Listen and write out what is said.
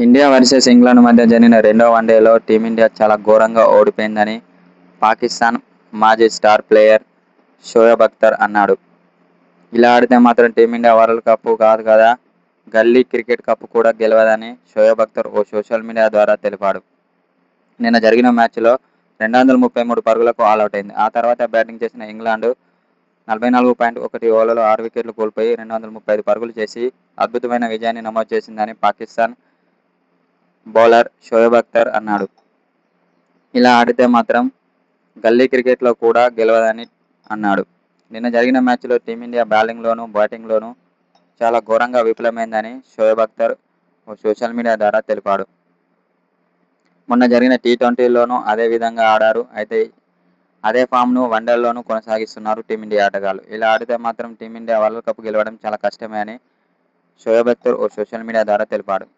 India versus England మధ్య జరిగిన రెండో వన్డేలో టీమిండియా చాలా ఘోరంగా ఓడిపోయిందని పాకిస్తాన్ మాజీ స్టార్ ప్లేయర్ షోయబ్ అఖ్తర్ అన్నాడు. ఇలా ఆడితే మాత్రం టీమిండియా వరల్డ్ కప్ కాదు కదా, గల్లీ క్రికెట్ కప్ కూడా గెలవదని షోయబ్ అఖ్తర్ ఓ సోషల్ మీడియా ద్వారా తెలిపాడు. నిన్న జరిగిన మ్యాచ్లో 233 పరుగులకు ఆలౌట్ అయింది. ఆ తర్వాత బ్యాటింగ్ చేసిన ఇంగ్లాండ్ 44.1 ఓవర్లలో 6 వికెట్లు కోల్పోయి 235 పరుగులు చేసి అద్భుతమైన విజయాన్ని నమోదు చేసిందని పాకిస్తాన్ బౌలర్ షోయబ్ అఖ్తర్ అన్నాడు. ఇలా ఆడితే మాత్రం గల్లీ క్రికెట్లో కూడా గెలవదని అన్నాడు. నిన్న జరిగిన మ్యాచ్లో టీమిండియా బౌలింగ్లోనూ బ్యాటింగ్లోనూ చాలా ఘోరంగా విఫలమైందని షోయబ్ అఖ్తర్ ఓ సోషల్ మీడియా ద్వారా తెలిపాడు. మొన్న జరిగిన టీ20లోనూ అదే విధంగా ఆడారు. అయితే అదే ఫామ్ను వన్డేల్లోనూ కొనసాగిస్తున్నారు టీమిండియా ఆటగాళ్లు. ఇలా ఆడితే మాత్రం టీమిండియా వరల్డ్ కప్ గెలవడం చాలా కష్టమే అని షోయబ్ అఖ్తర్ ఓ సోషల్ మీడియా ద్వారా తెలిపాడు.